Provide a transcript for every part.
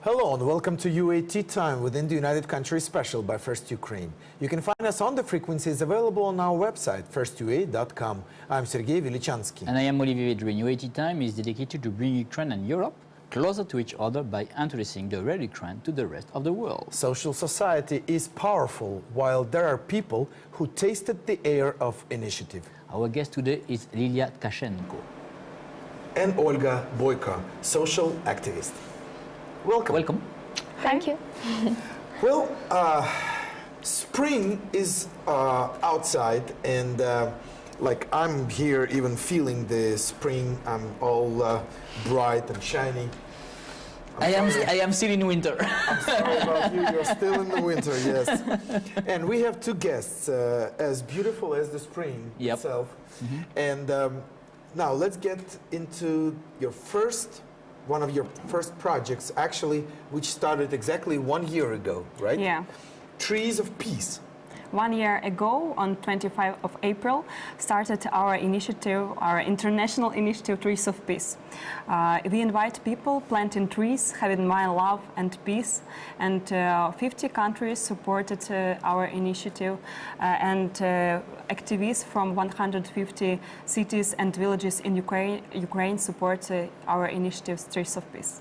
Hello and welcome to UAT Time within the United Countries Special by First Ukraine. You can find us on the frequencies available on our website, firstua.com. I'm Sergei Velichansky. And I am Olivier Vedrin. UAT Time is dedicated to bring Ukraine and Europe closer to each other by introducing the real Ukraine to the rest of the world. Social society is powerful, while there are people who tasted the air of initiative. Our guest today is Lilia Tkachenko. And Olga Boyko, social activist. Welcome. Welcome. Thank you. Well, spring is outside, and like I'm here even feeling the spring. I'm all bright and shiny. I am still in winter. I'm sorry about you. You're still in the winter, yes. And we have two guests, as beautiful as the spring itself. Mm-hmm. And now let's get into one of your first projects, actually, which started exactly 1 year ago, right? Yeah. Trees of Peace. 1 year ago, on 25th of April, started our initiative, our international initiative, Trees of Peace. We invite people planting trees, having mind, love, and peace. And 50 countries supported our initiative, and activists from 150 cities and villages in Ukraine support our initiative, Trees of Peace.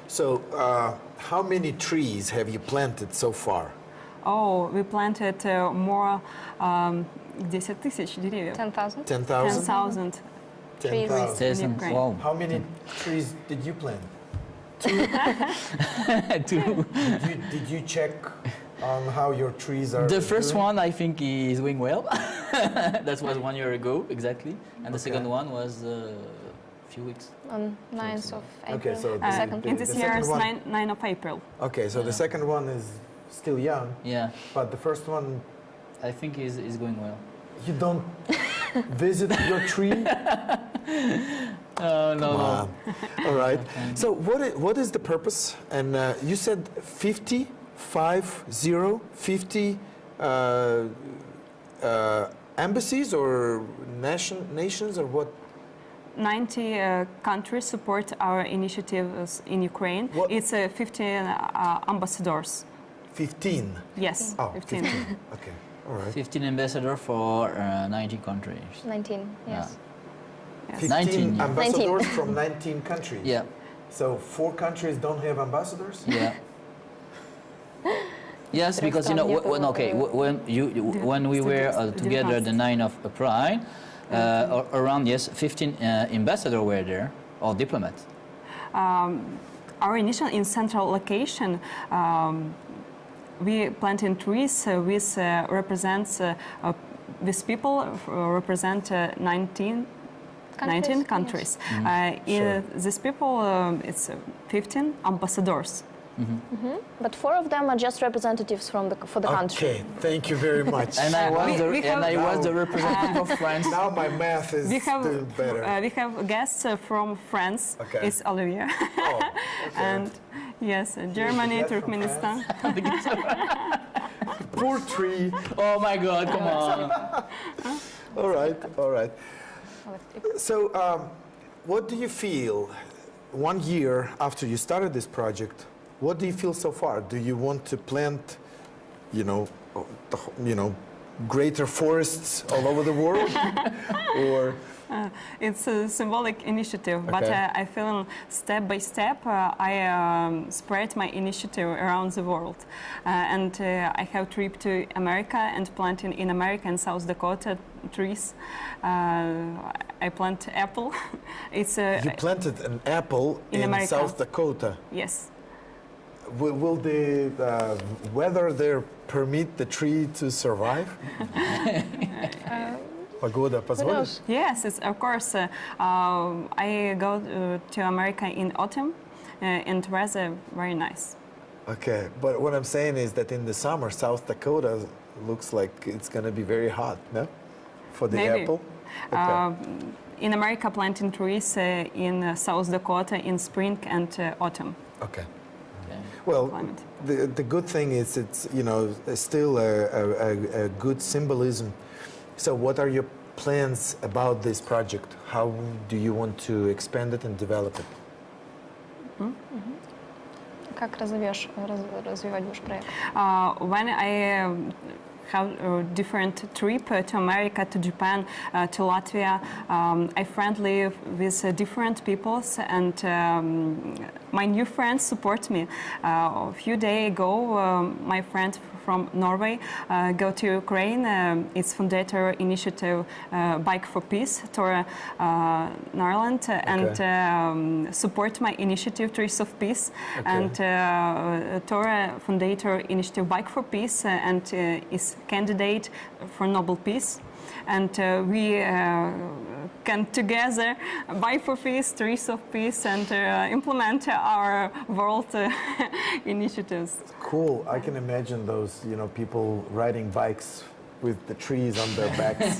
So, how many trees have you planted so far? Oh, we planted more 10,000 деревьев. 10,000? 10,000? 10,000 trees in Ukraine. Wow. How many trees did you plant? Two. Did you check on how your trees are The first doing? one, I think, is doing well. That was 1 year ago, exactly. And the second one was a few weeks. On 9th of April. Okay, so the second. In this the year, second one- 9 of April. Okay, so the second one is still young, Yeah, but the first one, I think is going well. you don't visit your tree? No, Come no. on. All right. So what is the purpose? And you said 50 embassies or nations or what? 90 countries support our initiatives in Ukraine. What? It's 15 ambassadors. 15. Yes, Oh, 15. Okay. All right. 15 ambassadors for 90 countries. 19, yes. Yes. 15 19, yeah. ambassadors from 19 countries. Yeah, So 4 countries don't have ambassadors? yeah. Yes, because you know when we were together the 9th of April, around 15 ambassadors were there, or diplomats. Our initial in central location, we planting trees with represents with people represent 19 countries. Sure. These people, it's 15 ambassadors. But 4 of them are just representatives for the country. Okay, thank you very much. And I was We was the representative of France. Now my math is We have doing better. we have guests from France. Okay. It's Olivier, Oh, okay. and yes, Germany, guest from Turkmenistan. Poor tree. Oh my God! Come on. All right, all right. So, what do you feel 1 year after you started this project? What do you feel so far? Do you want to plant, greater forests all over the world, or? It's a symbolic initiative, but Okay. I feel step by step I spread my initiative around the world. And I have trip to America and planting in America and South Dakota trees. I plant apple. It's You planted an apple in America. South Dakota. Yes. Will the weather there permit the tree to survive? Погода позволит? Yes, it's, of course. I go to America in autumn, and weather very nice. Okay, but what I'm saying is that in the summer, South Dakota looks like it's going to be very hot, no? For the Maybe. apple? Okay. In America, planting trees in South Dakota in spring and autumn. Okay. Okay. Well, Climate. the good thing is it's, still a good symbolism. So what are your plans about this project? How do you want to expand it and develop it? Как развивать будешь проект? When I have a different trip to America, to Japan, to Latvia, I friendly with different peoples, and my new friends support me. A few days ago, my friend from Norway go to Ukraine. It's fundator initiative Bike for Peace, Tora Narland, and support my initiative Trees of Peace. And Tora fundator initiative Bike for Peace and is candidate for Nobel Peace. And we can together Bike for Peace, Trees of Peace, and implement our world initiatives. Cool. I can imagine those, people riding bikes with the trees on their backs,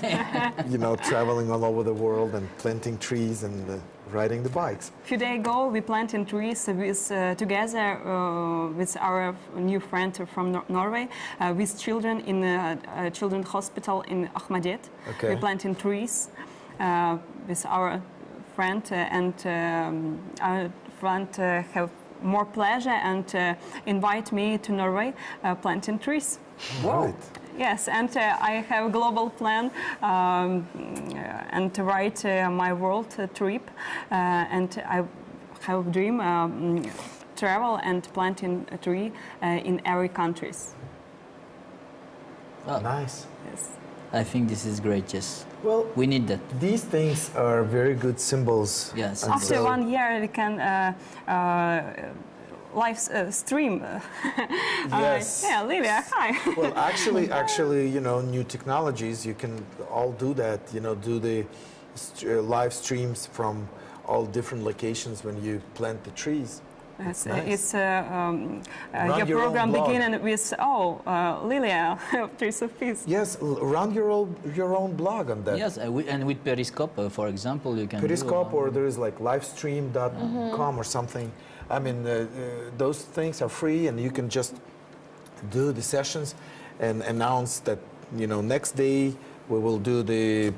traveling all over the world and planting trees and riding the bikes. A few days ago, we planted trees together with our new friend from Norway, with children in a children's hospital in Akhmadet. We planted trees with our friend, and our friend have more pleasure and invite me to Norway planting trees. Right. Yes, and I have a global plan and to write my world trip, and I have a dream travel and planting a tree in every countries. Oh. Nice. Yes. I think this is great, yes. Well, we need that. These things are very good symbols. Yes. After 1 year, we can live stream. Yes. Yeah, Lilia, hi. Well, actually, new technologies, you can all do that. Do the live streams from all different locations when you plant the trees. Yes, nice. It's your program beginning with Lilia, Trees of Peace. Yes, run your own blog on that. Yes, and with Periscope, for example, you can Periscope, or there is like livestream.com or something. I mean, those things are free, and you can just do the sessions and announce that, next day we will do the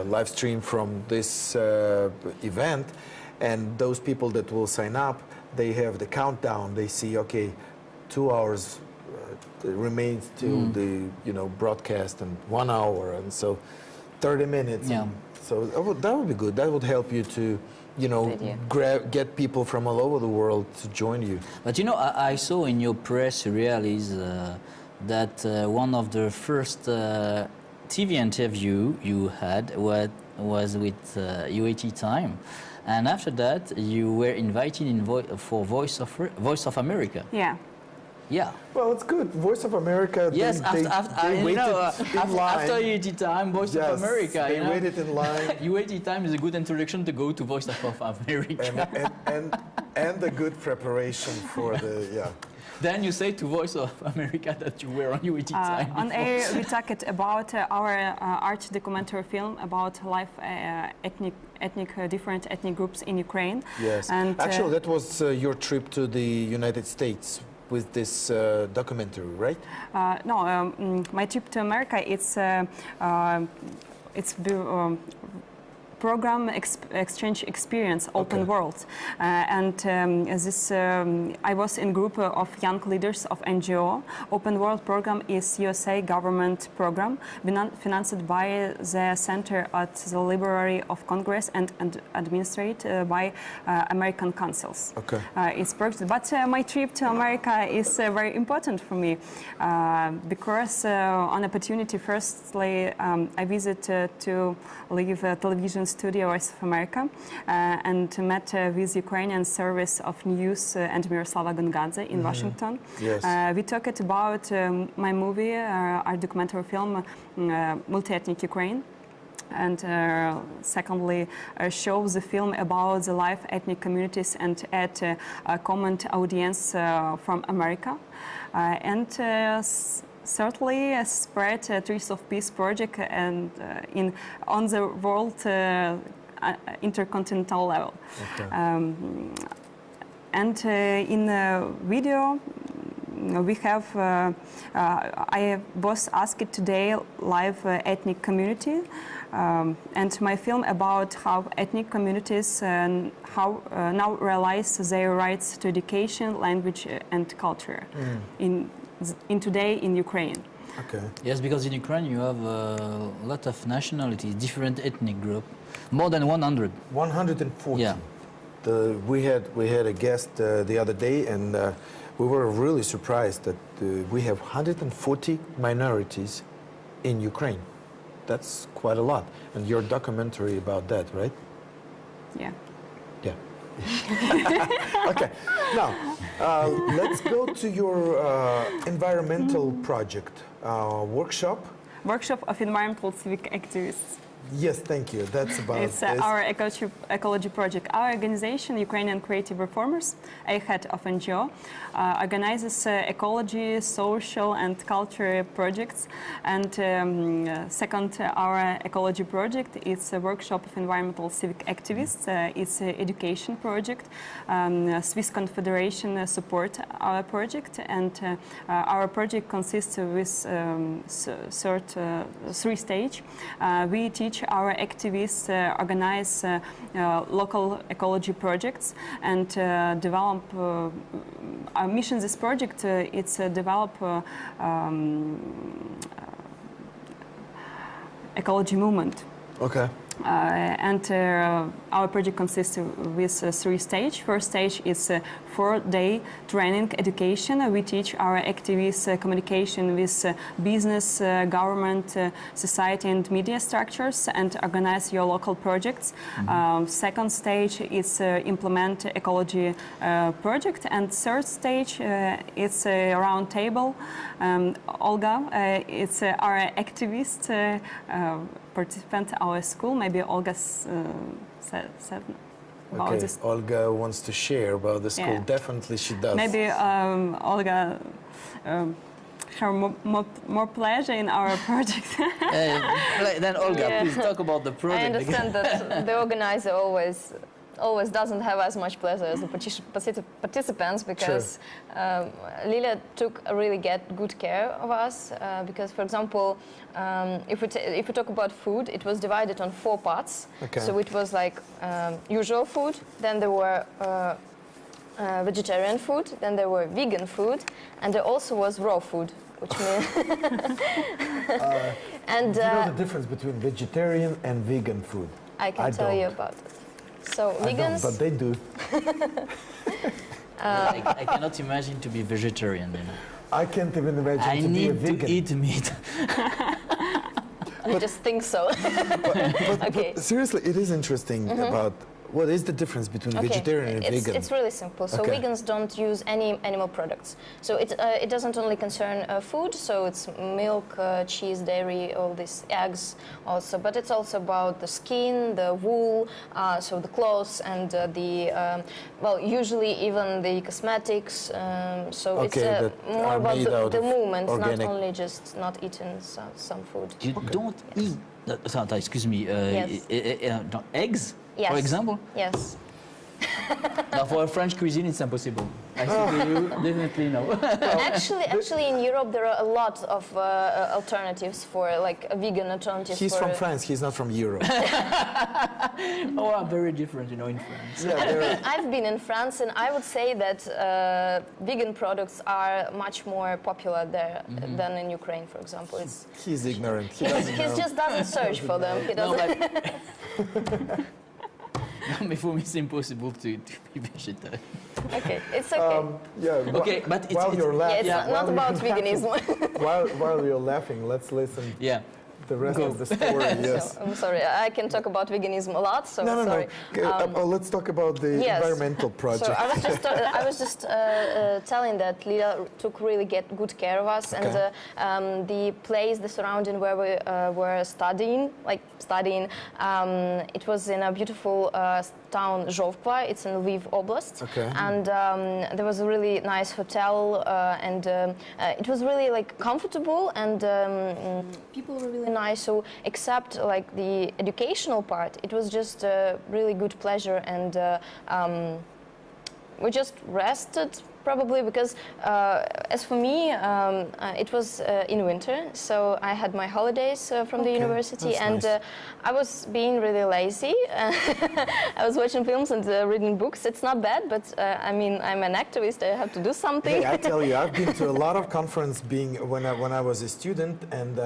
live stream from this event, and those people that will sign up, they have the countdown. They see, okay, 2 hours remains till the broadcast, and 1 hour, and so 30 minutes. Yeah. So that would be good. That would help you to get people from all over the world to join you. But I saw in your press release that one of the first TV interview you had was with UAT Time, and after that you were invited for Voice of America. Yeah. Yeah. Well, it's good. Voice of America. Yes, they waited in line. After UAT Time, Voice of America. They waited in line. UAT Time is a good introduction to go to Voice of America. And a good preparation for the Then you say to Voice of America that you were on UAT Time. On air, we talked about our art documentary film about life, different ethnic groups in Ukraine. Yes. And actually, that was your trip to the United States with this documentary, right? No, my trip to America, it's program exchange experience, Open World, and I was in group of young leaders of NGO. Open World program is USA government program financed by the Center at the Library of Congress and administered by American councils. Okay. It's perfect, but my trip to America is very important for me because on opportunity, firstly, I visited to live television studio Voice of America and met with Ukrainian Service of News and Miroslava Gongadze in Washington. Yes. We talked about my movie, our documentary film, Multi-Ethnic Ukraine. And secondly, show the film about the life ethnic communities and at a common audience from America. And certainly spread Trees of Peace project and on the world intercontinental level. Okay. And in the video, we have, I was asked today live ethnic community, and my film about how ethnic communities how now realize their rights to education, language, and culture in today in Ukraine. Okay. Yes, because in Ukraine you have a lot of nationalities, different ethnic group, more than 100. 140. Yeah. We had a guest the other day, and we were really surprised that we have 140 minorities in Ukraine. That's quite a lot. And your documentary about that, right? Yeah. Yeah. Okay. Now, let's go to your environmental project workshop. Workshop of environmental civic activists. Yes, thank you. That's about It's this. our ecology project. Our organization, Ukrainian Creative Reformers, a head of NGO, organizes ecology, social and culture projects. And second, our ecology project is a workshop of environmental civic activists. It's an education project. Swiss Confederation support our project, and our project consists of three stages. We teach our activists organize local ecology projects and develop our mission. This project it's develop ecology movement. Okay. And our project consists with three stages. First stage is 4-day training education. We teach our activists communication with business, government, society and media structures and organize your local projects. Second stage is implement ecology project. And third stage it's a round table. Olga, it's our activist participant at our school. Maybe Olga said about Okay, this. Olga wants to share about the school. Yeah. Definitely she does. Maybe Olga have more pleasure in our project. Then Olga, Yeah. please talk about the project. I understand that the organizer always doesn't have as much pleasure as the participants, because Lila took a really good care of us. Because, for example, if we talk about food, it was divided on 4 parts. Okay. So it was like usual food, then there were vegetarian food, then there were vegan food, and there also was raw food, which means and Do you know the difference between vegetarian and vegan food? I can tell you about it. So I vegans, don't, but they do. I cannot imagine to be vegetarian. You know. I can't even imagine I to be a need vegan. to eat meat. I just think so. Okay. But seriously, it is interesting about what is the difference between vegetarian and vegan. It's really simple. So vegans don't use any animal products. So it doesn't only concern food. So it's milk, cheese, dairy, all these eggs also. But it's also about the skin, the wool, so the clothes, and well, usually even the cosmetics. So it's more about the movement, not only just not eating some food. You don't eat. Excuse me. Eggs. Yes. For example? Yes. Now, for a French cuisine, it's impossible. I think you definitely know. Actually, in Europe, there are a lot of alternatives for, like, vegan alternatives. He's from France. He's not from Europe. Oh, very different, you know, in France. Yeah, I've been in France, and I would say that vegan products are much more popular there than in Ukraine, for example. he's ignorant. He doesn't know. Just doesn't search for them. He doesn't. No, but for me, it's impossible to be vegetarian. Okay, it's okay. Yeah. Okay, but while you're laughing, it's not about veganism. while you're laughing, let's listen. Yeah. The rest of the story. Yes. So, I'm sorry, I can talk about veganism a lot. So sorry. No. Let's talk about the environmental project. So I was just telling that Lila took really good care of us, and the place, the surrounding where we were studying, it was in a beautiful town Zhovkva. It's in Lviv Oblast, and there was a really nice hotel, and it was really like comfortable, and people were really nice. So except like the educational part, it was just a really good pleasure and we just rested probably because as for me it was in winter, so I had my holidays from the university. That's and nice. I was being really lazy. I was watching films and reading books. It's not bad, but I mean, I'm an activist, I have to do something. Hey, I tell you, I've been to a lot of conference when I was a student, and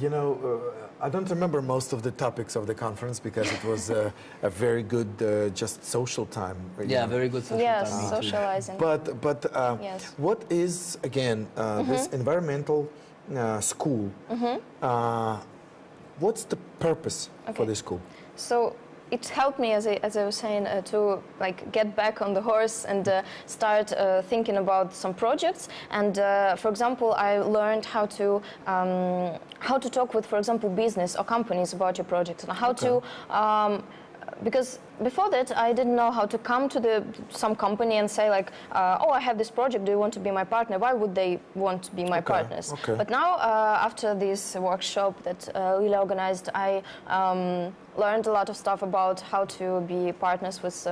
you know, I don't remember most of the topics of the conference because it was a very good just social time. Yeah, very good social Yes, time. socializing. But Yes. what is again this environmental school? What's the purpose for Okay. this school? So it helped me, as I was saying, to like get back on the horse and start thinking about some projects. And for example, I learned how to talk with, for example, business or companies about your project and how to. Because before that, I didn't know how to come to some company and say like, oh, I have this project, do you want to be my partner? Why would they want to be my partners? Okay. But now, after this workshop that Lilia organized, I learned a lot of stuff about how to be partners with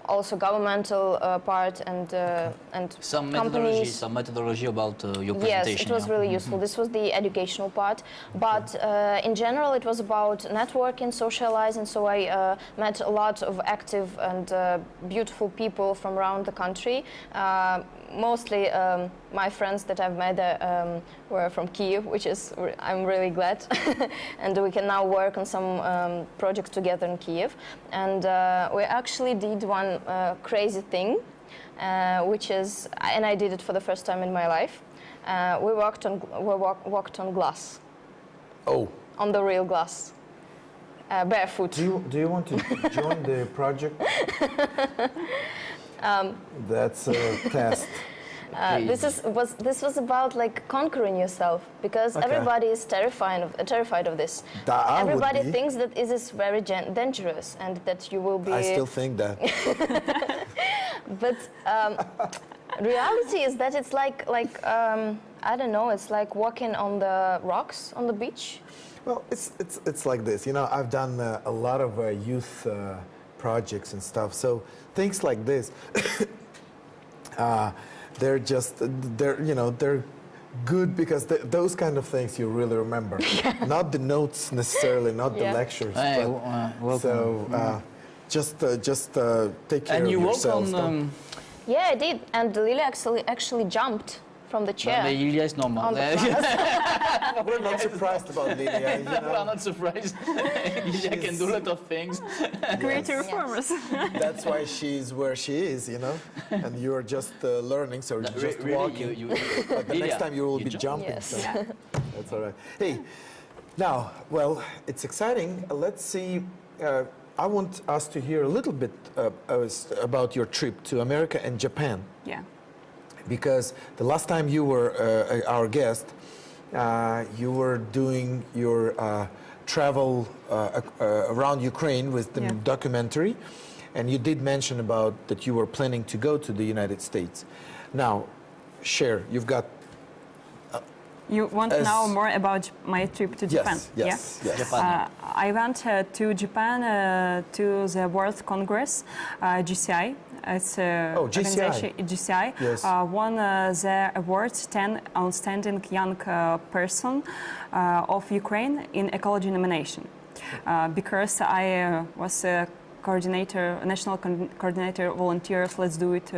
also governmental part and Some companies. methodology about your presentation. Yes, it was yeah. really useful. This was the educational part, but in general it was about networking, socializing, so I met a lot of active and beautiful people from around the country. Mostly my friends that I've met were from Kyiv, which is, I'm really glad. And we can now work on some projects together in Kyiv. And we actually did one crazy thing, which is, and I did it for the first time in my life. We walked on glass. Oh, On the real glass, barefoot. do you want to join the project? That's a test. This was about like conquering yourself, because Okay. everybody is terrified of this. That I would Everybody be. thinks that it is very dangerous and that you will be. I still think that. But reality is that it's like I don't know. It's like walking on the rocks on the beach. Well, it's like this. You know, I've done a lot of youth projects and stuff. So things like this, they're good because those kind of things you really remember. Not the notes necessarily, not the Yeah. lectures. Hey, but, welcome. so just take care And of you work yourselves. on. Yeah, I did. And Lilia actually jumped from the chair. The Ilya is normal. On the class. We're not surprised about Lilia. You We are know, not surprised. Ilya can do a lot of things. Creative reformers. that's why she's where she is. You know, and you're just learning, so you're just walking. But the next time you will be jumping. Yes. So that's all right. Hey, now, well, it's exciting. Let's see. I want us to hear a little bit about your trip to America and Japan, Yeah. because the last time you were our guest, you were doing your travel around Ukraine with the Yeah. documentary, and you did mention about that you were planning to go to the United States. Now, share. You've got You want to know more about my trip to Japan? yes. Japan. I went to Japan to the World Congress, GCI. It's GCI. GCI Yes. won the award 10 Outstanding Young Person of Ukraine in Ecology nomination. Because I was a national coordinator volunteers Let's Do It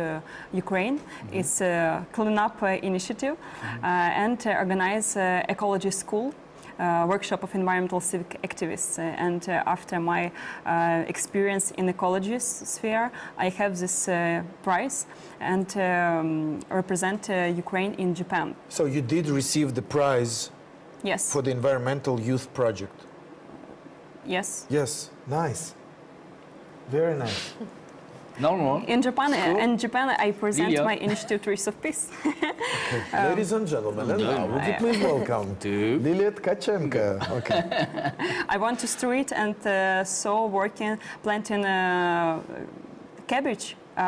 Ukraine. It's a cleanup initiative and organize ecology school workshop of environmental civic activists. And after my experience in ecology sphere, I have this prize and represent Ukraine in Japan. So you did receive the prize Yes. for the Environmental Youth Project. Yes. Yes, nice. Very nice. Normal. In Japan, I present Lilia. my initiative Trees of Peace. Ladies and gentlemen, and now would you please welcome To Lilia Tkachenko. Okay. I want to street and planting cabbage. I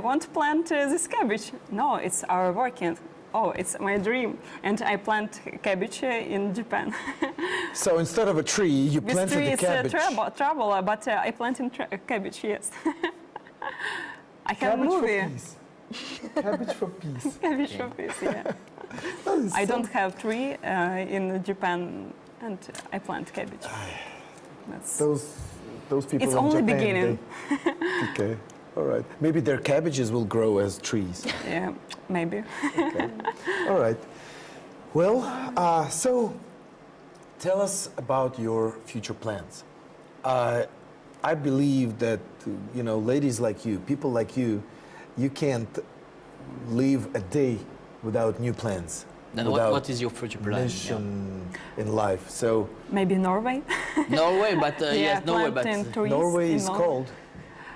want to plant this cabbage. No, it's our working. oh, it's my dream. And I plant cabbage in Japan. So instead of a tree, you This planted tree the is cabbage. trouble, but I planted cabbage, yes. I have a Cabbage for movie. peace. Cabbage for peace. Cabbage for peace, yeah. That is I so- don't have tree in Japan, and I plant cabbage. That's, Those people It's in only Japan, beginning. okay, all right. Maybe their cabbages will grow as trees. yeah, maybe. Okay. All right. Well, so tell us about your future plans. I believe that, you know, ladies like you, people like you can't live a day without new plans. Then without what is your future plan? mission in life. So Maybe Norway. Norway, but yes, Norway, but planting trees Norway in is cold.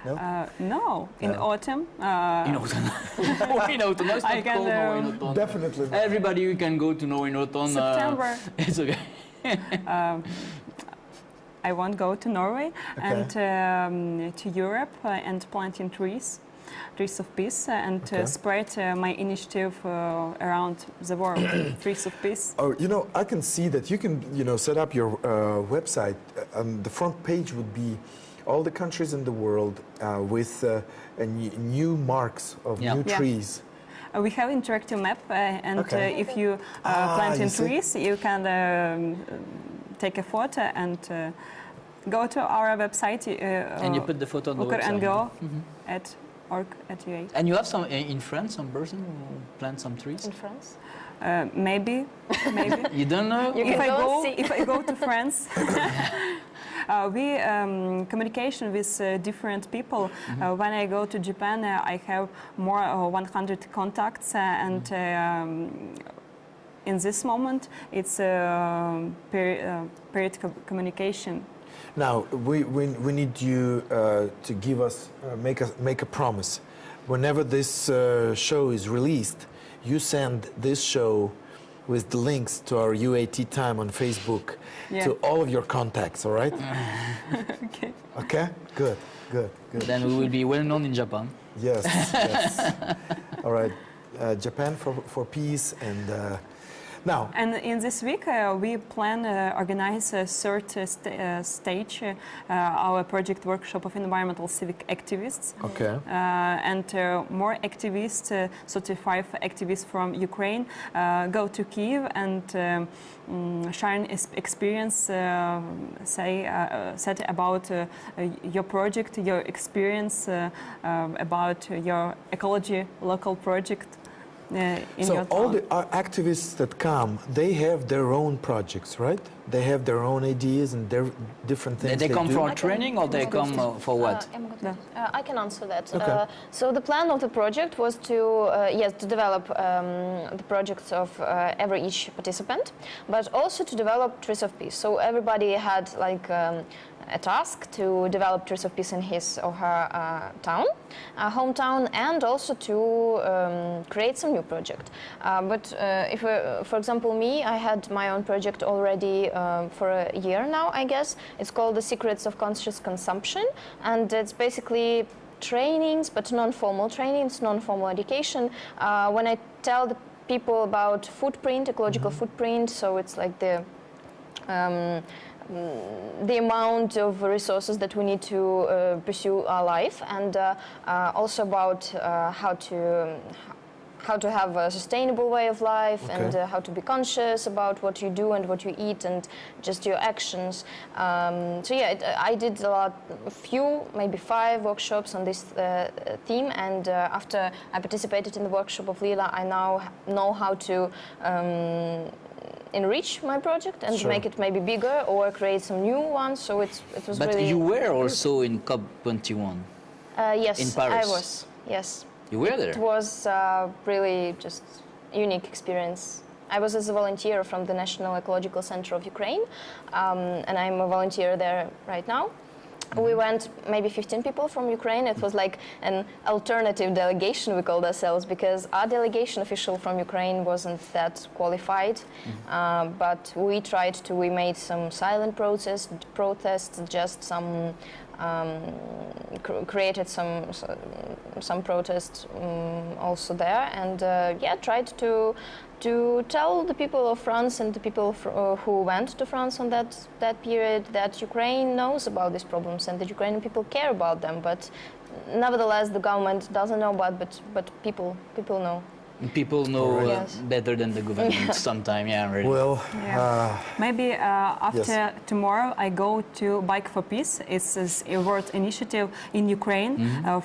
No? No, in No. autumn. in autumn. in autumn. No, it's I not can, cold Norway in autumn. Definitely. not. Everybody you can go to Norway in autumn. September. It's okay. I won't go to Norway Okay. and to Europe and planting trees of peace, and Okay. spread my initiative around the world. Trees of peace. Oh, you know, I can see that you can, you know, set up your website. The front page would be all the countries in the world with new marks of Yeah. new Yeah. trees. We have interactive map, and Okay. if you Ah, plant you in see? trees, you can take a photo and go to our website. And you put the photo on the Looker website. and go Mhm. at org.ua. And you have some in France, some person who plants some trees? In France. Maybe, maybe. You don't know? You if can I go go, see. if I go to France, we communication with different people. When I go to Japan, I have more 100 contacts, and in this moment, it's period communication. Now, we need you to give us, make a promise. Whenever this show is released, you send this show with the links to our UAT time on Facebook to all of your contacts, all right? Okay. Okay? Good, good, good. Then we will be well known in Japan. Yes, yes. All right. Japan for peace and now. And in this week, we plan organize a third stage, our project workshop of environmental civic activists. Okay. And more activists, 35 activists from Ukraine, go to Kyiv and share experience, said about your project, your experience, about your ecology local project. In So your all town. the activists that come, they have their own projects, right? They have their own ideas and their different things. They come do. for I training or they come for what? I can answer that. Okay. So the plan of the project was to to develop the projects of each participant, but also to develop Trees of Peace. So everybody had like a task to develop Trees of Peace in his or her town, hometown, and also to create some new project. But if, for example, me, I had my own project already for a year now, I guess. It's called The Secrets of Conscious Consumption, and it's basically trainings, but non-formal trainings, non-formal education. When I tell the people about footprint, ecological footprint, so it's like the amount of resources that we need to pursue our life, and also about how to have a sustainable way of life, and how to be conscious about what you do and what you eat and just your actions. So yeah, I did a few, maybe 5 workshops on this theme, and after I participated in the workshop of Lila, I now know how to enrich my project and make it maybe bigger or create some new ones. So it was But really. you were also in COP21. Yes, in Paris. I was. Yes. You were there? It was really just unique experience. I was as a volunteer from the National Ecological Center of Ukraine, and I'm a volunteer there right now. We went maybe 15 people from Ukraine. It was like an alternative delegation, we called ourselves, because our delegation official from Ukraine wasn't that qualified. But we we made some silent protests, just some created some protests also there, and tried to tell the people of France and the people who went to France on that period that Ukraine knows about these problems and that Ukrainian people care about them. But nevertheless, the government doesn't know about, but people know. People know Yes. better than the government sometimes, yeah, really. Well, Maybe after yes. tomorrow I go to Bike for Peace. It's a world initiative in Ukraine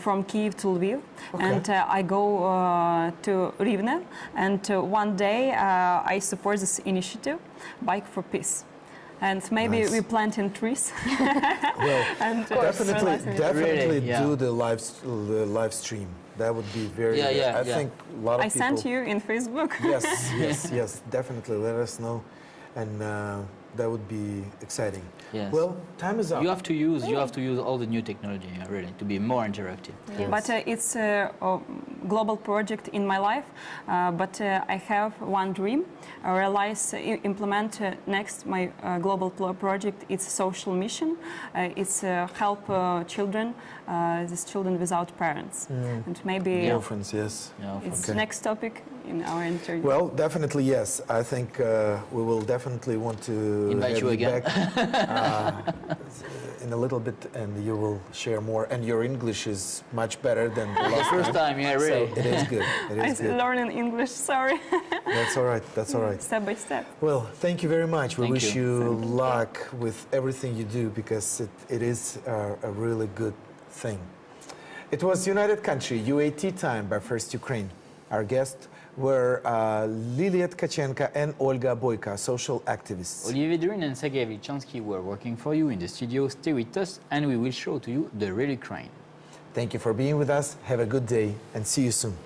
from Kyiv to Lviv. Okay. And I go to Rivne, and one day I support this initiative, Bike for Peace. And maybe Nice. we planting trees. well, And definitely Really, yeah. do the live stream. That would be very. I think a lot of I people. sent you in Facebook. Yes, definitely. Let us know, and that would be exciting. Yes. Well, time is up. You have to use all the new technology, really, to be more interactive. Yes. But it's a global project in my life. But I have one dream: realize, implement next my global project. It's a social mission. It's help children, these children without parents, and maybe Orphans, yes. Yeah, it's Okay. next topic in our interview. Well, definitely yes. I think we will definitely want to Invite have you again. back in a little bit, and you will share more. And your English is much better than the last First time, yeah, really. So it is good. It I is good. learning English. Sorry. That's all right. That's all right. Step by step. Well, thank you very much. We Thank wish you. you luck with everything you do, because it is a really good thing. It was United Country, UAT Time by First Ukraine. Our guests were Lilia Tkachenko and Olga Boyka, social activists. Olivier Drin and Sergei Vilchansky were working for you in the studio. Stay with us, and we will show to you the real Ukraine. Thank you for being with us. Have a good day, and see you soon.